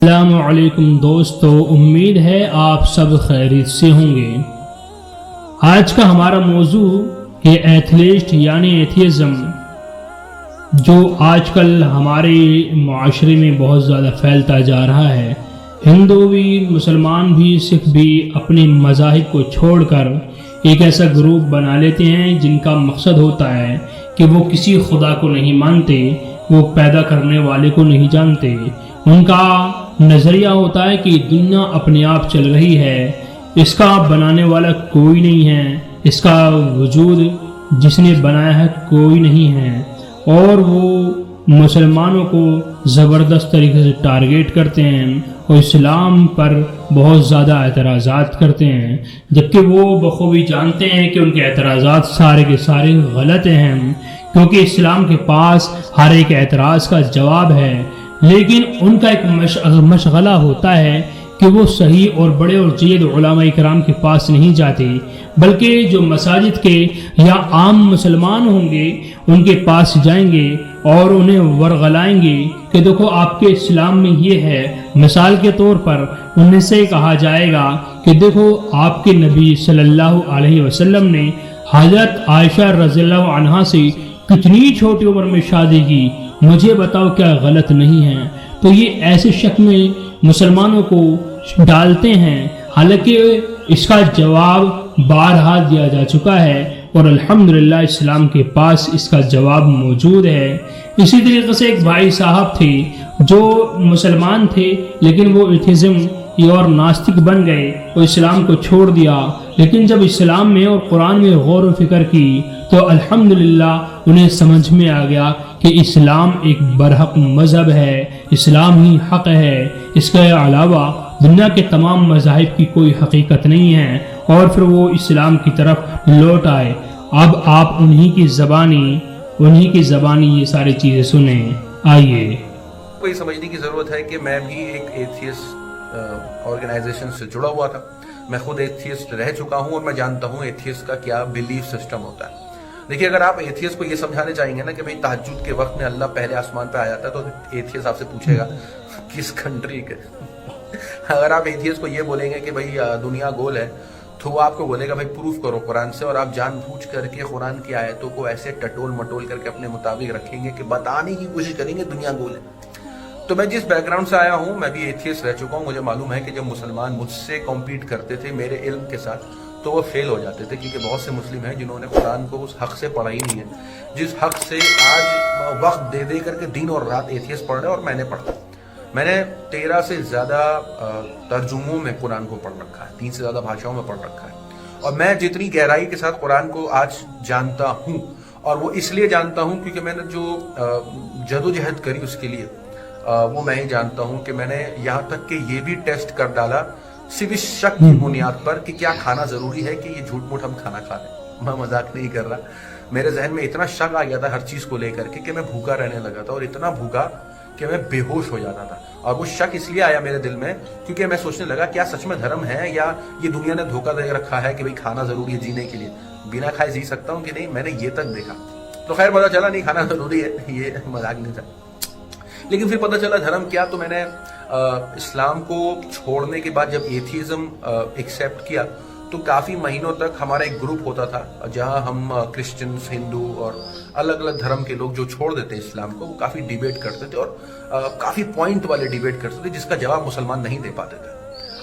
السلام علیکم دوستو، امید ہے آپ سب خیریت سے ہوں گے۔ آج کا ہمارا موضوع یہ ایتھلیسٹ یعنی ایتھیزم جو آج کل ہمارے معاشرے میں بہت زیادہ پھیلتا جا رہا ہے۔ ہندو بھی، مسلمان بھی، سکھ بھی اپنے مذاہب کو چھوڑ کر ایک ایسا گروپ بنا لیتے ہیں جن کا مقصد ہوتا ہے کہ وہ کسی خدا کو نہیں مانتے، وہ پیدا کرنے والے کو نہیں جانتے۔ ان کا نظریہ ہوتا ہے کہ دنیا اپنے آپ چل رہی ہے، اس کا بنانے والا کوئی نہیں ہے، اس کا وجود جس نے بنایا ہے کوئی نہیں ہے، اور وہ مسلمانوں کو زبردست طریقے سے ٹارگیٹ کرتے ہیں اور اسلام پر بہت زیادہ اعتراضات کرتے ہیں، جبکہ وہ بخوبی جانتے ہیں کہ ان کے اعتراضات سارے کے سارے غلط ہیں، کیونکہ اسلام کے پاس ہر ایک اعتراض کا جواب ہے۔ لیکن ان کا ایک مشغلہ ہوتا ہے کہ وہ صحیح اور بڑے اور جید علماء کرام کے پاس نہیں جاتے، بلکہ جو مساجد کے یا عام مسلمان ہوں گے ان کے پاس جائیں گے اور انہیں ورغلائیں گے کہ دیکھو آپ کے اسلام میں یہ ہے۔ مثال کے طور پر ان سے کہا جائے گا کہ دیکھو آپ کے نبی صلی اللہ علیہ وسلم نے حضرت عائشہ رضی اللہ عنہا سے کتنی چھوٹی عمر میں شادی کی، مجھے بتاؤ کیا غلط نہیں ہے؟ تو یہ ایسے شک میں مسلمانوں کو ڈالتے ہیں، حالانکہ اس کا جواب بارہا دیا جا چکا ہے اور الحمدللہ اسلام کے پاس اس کا جواب موجود ہے۔ اسی طریقے سے ایک بھائی صاحب تھے جو مسلمان تھے لیکن وہ ایتھیزم اور ناستک بن گئے اور اسلام کو چھوڑ دیا، لیکن جب اسلام میں اور قرآن میں غور و فکر کی تو الحمدللہ انہیں سمجھ میں آ گیا کہ اسلام ایک برحق مذہب ہے، اسلام ہی حق ہے، اس کے علاوہ دنیا کے تمام مذاہب کی کوئی حقیقت نہیں ہے، اور پھر وہ اسلام کی طرف لوٹ آئے۔ اب آپ انہی کی زبانی یہ ساری چیزیں سنیں۔ آئیے کو یہ سمجھنے کی ضرورت ہے کہ میں بھی ایک ایتھیسٹ آرگنائزیشن سے جڑا ہوا تھا، میں خود ایتھیسٹ رہ چکا ہوں اور میں جانتا ہوں ایتھیسٹ کا کیا بلیف سسٹم ہوتا ہے۔ دیکھیے، اگر آپ ایتھیسٹ کو یہ سمجھانے چاہیں گے نا کہ بھئی تہجد کے وقت میں اللہ پہلے آسمان پہ آ جاتا ہے، تو ایتھیسٹ آپ سے پوچھے گا کس کنٹری کے۔ اگر آپ ایتھیسٹ کو یہ بولیں گے کہ بھئی دنیا گول ہے، تو وہ آپ کو بولے گا بھئی پروف کرو قرآن سے، اور آپ جان بوجھ کر کے قرآن کی آیتوں کو ایسے ٹٹول مٹول کر کے اپنے مطابق رکھیں گے کہ بتانے کی کوشش کریں گے دنیا گول ہے۔ تو میں جس بیک گراؤنڈ سے آیا ہوں، میں بھی ایتھیسٹ رہ چکا ہوں، مجھے معلوم ہے کہ جب مسلمان مجھ سے کمپیٹ کرتے تھے میرے علم کے ساتھ تو وہ فیل ہو جاتے تھے، کیونکہ بہت سے مسلم ہیں جنہوں نے قرآن کو اس حق سے پڑھا ہی نہیں ہے جس حق سے آج وقت دے دے کر کے دن اور رات ایتھیسٹ پڑھ رہے ہیں، اور میں نے پڑھا۔ میں نے 13 سے زیادہ ترجموں میں قرآن کو پڑھ رکھا ہے، 3 سے زیادہ بھاشاؤں میں پڑھ رکھا ہے، اور میں جتنی گہرائی کے ساتھ قرآن کو آج جانتا ہوں، اور وہ اس لیے جانتا ہوں کیونکہ میں نے جو جدوجہد کری اس کے لیے، وہ میں ہی جانتا ہوں کہ میں نے یہاں تک کہ یہ بھی ٹیسٹ کر ڈالا صرف اس شک کی بنیاد پر کہ کیا کھانا ضروری ہے، کہ یہ جھوٹ موٹ ہم کھانا کھا لیں۔ میں مذاق نہیں کر رہا، میرے ذہن میں اتنا شک آ گیا تھا ہر چیز کو لے کر کے کہ میں بھوکا رہنے لگا تھا، اور اتنا بھوکا کہ میں بے ہوش ہو جاتا تھا۔ اور وہ شک اس لیے آیا میرے دل میں کیونکہ میں سوچنے لگا کیا سچ میں دھرم ہے، یا یہ دنیا نے دھوکہ دے رکھا ہے کہ بھئی کھانا ضروری ہے جینے کے لیے، بنا کھائے جی سکتا ہوں کہ نہیں۔ میں نے یہ تک دیکھا تو خیر پتہ چلا نہیں کھانا ضروری ہے، یہ مذاق نہیں تھا۔ لیکن پھر پتہ چلا دھرم کیا، تو میں نے اسلام کو چھوڑنے کے بعد جب ایتھیزم ایکسیپٹ کیا تو کافی مہینوں تک ہمارا ایک گروپ ہوتا تھا جہاں ہم کرسچنز، ہندو اور الگ الگ دھرم کے لوگ جو چھوڑ دیتے اسلام کو، وہ کافی ڈیبیٹ کرتے تھے، اور کافی پوائنٹ والے ڈیبیٹ کرتے تھے جس کا جواب مسلمان نہیں دے پاتے تھے۔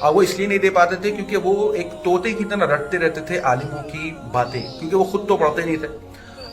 اور وہ اس لیے نہیں دے پاتے تھے کیونکہ وہ ایک طوطے کی طرح رٹتے رہتے تھے عالموں کی باتیں، کیونکہ وہ خود تو پڑھتے نہیں تھے،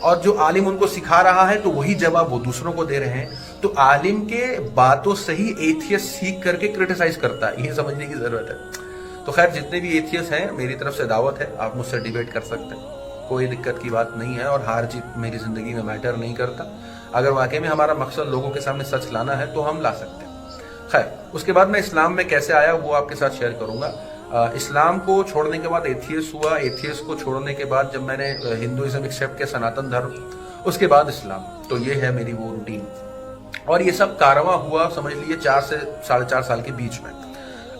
اور جو عالم ان کو سکھا رہا ہے تو وہی جواب وہ دوسروں کو دے رہے ہیں۔ تو عالم کے باتوں سے ہی ایتھیسٹ سیکھ کر کے کرٹیسائز کرتا ہے، یہ سمجھنے کی ضرورت ہے۔ تو خیر جتنے بھی ایتھیسٹ ہیں میری طرف سے دعوت ہے، آپ مجھ سے ڈیبیٹ کر سکتے ہیں، کوئی دقت کی بات نہیں ہے، اور ہار جیت میری زندگی میں میٹر نہیں کرتا۔ اگر واقعی میں ہمارا مقصد لوگوں کے سامنے سچ لانا ہے تو ہم لا سکتے ہیں۔ خیر اس کے بعد میں اسلام میں کیسے آیا وہ آپ کے ساتھ شیئر کروں گا۔ اسلام کو چھوڑنے کے بعد ایتھیسٹ ہوا، ایتھیسٹ کو چھوڑنے کے بعد جب میں نے ہندوازم ایکسیپٹ کیا، سناتن دھرم، اس کے بعد اسلام۔ تو یہ ہے میری وہ روٹین، اور یہ سب کارواں ہوا سمجھ لیجیے 4 سے 4.5 سال کے بیچ میں۔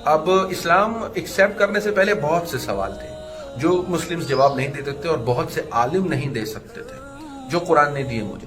اب اسلام ایکسیپٹ کرنے سے پہلے بہت سے سوال تھے جو مسلمز جواب نہیں دیتے تھے، اور بہت سے عالم نہیں دے سکتے تھے جو قرآن نے دیے مجھے۔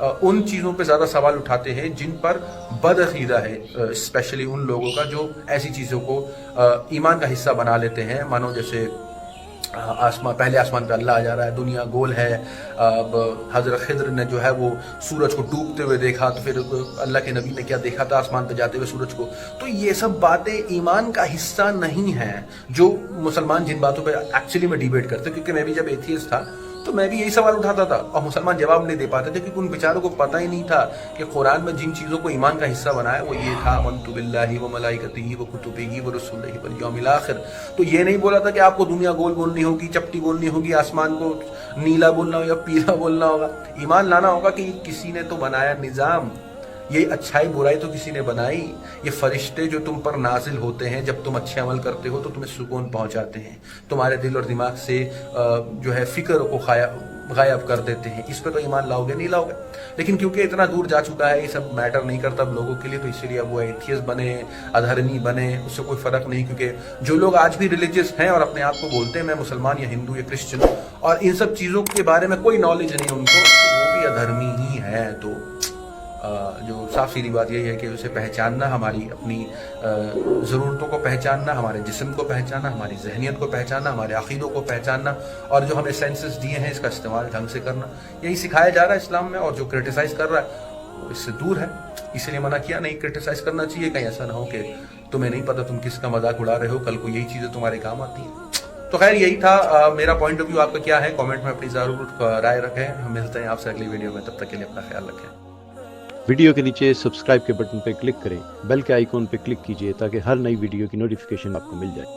ان چیزوں پہ زیادہ سوال اٹھاتے ہیں جن پر بد عقیدہ ہے، اسپیشلی ان لوگوں کا جو ایسی چیزوں کو ایمان کا حصہ بنا لیتے ہیں، مانو جیسے پہلے آسمان پہ اللہ آ جا رہا ہے، دنیا گول ہے، حضرت خضر نے جو ہے وہ سورج کو ڈوبتے ہوئے دیکھا، تو پھر اللہ کے نبی نے کیا دیکھا تھا آسمان پہ جاتے ہوئے سورج کو. تو یہ سب باتیں ایمان کا حصہ نہیں ہیں جو مسلمان جن باتوں پہ ایکچولی میں ڈیبیٹ کرتے. کیونکہ میں بھی جب ایتھیسٹ تھا تو میں بھی یہی سوال اٹھاتا تھا اور مسلمان جواب نہیں دے پاتے تھے، کیونکہ ان بیچاروں کو پتہ ہی نہیں تھا کہ قرآن میں جن چیزوں کو ایمان کا حصہ بنایا وہ یہ تھا آمنت باللہ و ملائکتہ و کتبہ و رسلہ والیوم الآخر. تو یہ نہیں بولا تھا کہ آپ کو دنیا گول بولنی ہوگی، چپٹی بولنی ہوگی، آسمان کو نیلا بولنا ہوگا یا پیلا بولنا ہوگا. ایمان لانا ہوگا کہ کسی نے تو بنایا نظام، یہ اچھائی برائی تو کسی نے بنائی. یہ فرشتے جو تم پر نازل ہوتے ہیں جب تم اچھے عمل کرتے ہو تو تمہیں سکون پہنچاتے ہیں، تمہارے دل اور دماغ سے جو ہے فکر کو غائب کر دیتے ہیں. اس پہ تو ایمان لاؤ گے نہیں لاؤ گے. لیکن کیونکہ اتنا دور جا چکا ہے، یہ سب میٹر نہیں کرتا اب لوگوں کے لیے، تو اسی لیے اب وہ ایتھیسٹ بنے، ادھرمی بنے، اس سے کوئی فرق نہیں. کیونکہ جو لوگ آج بھی ریلیجیس ہیں اور اپنے آپ کو بولتے ہیں میں مسلمان یا ہندو یا کرسچن، اور ان سب چیزوں کے بارے میں کوئی نالج نہیں ان کو، وہ بھی ادھرمی ہی ہیں. تو جو صاف سیدھی بات یہی ہے کہ اسے پہچاننا، ہماری اپنی ضرورتوں کو پہچاننا، ہمارے جسم کو پہچاننا، ہماری ذہنیت کو پہچاننا، ہمارے عقیدوں کو پہچاننا، اور جو ہمیں سینسز دیے ہیں اس کا استعمال ڈھنگ سے کرنا، یہی سکھایا جا رہا ہے اسلام میں. اور جو کرٹیسائز کر رہا ہے وہ اس سے دور ہے، اس لیے منع کیا نہیں کرٹیسائز کرنا چاہیے. کہیں ایسا نہ ہو کہ تمہیں نہیں پتہ تم کس کا مذاق اڑا رہے ہو، کل کو یہی چیزیں تمہارے کام آتی ہیں. تو خیر یہی تھا میرا پوائنٹ آف ویو. آپ کا کیا ہے؟ کامنٹ میں اپنی ضرور رائے رکھیں. ہم ملتے ہیں آپ سے اگلی ویڈیو میں، تب تک کے لیے اپنا خیال رکھیں. ویڈیو کے نیچے سبسکرائب کے بٹن پہ کلک کریں، بیل کے آئیکن پہ کلک کیجئے تاکہ ہر نئی ویڈیو کی نوٹیفیکیشن آپ کو مل جائے.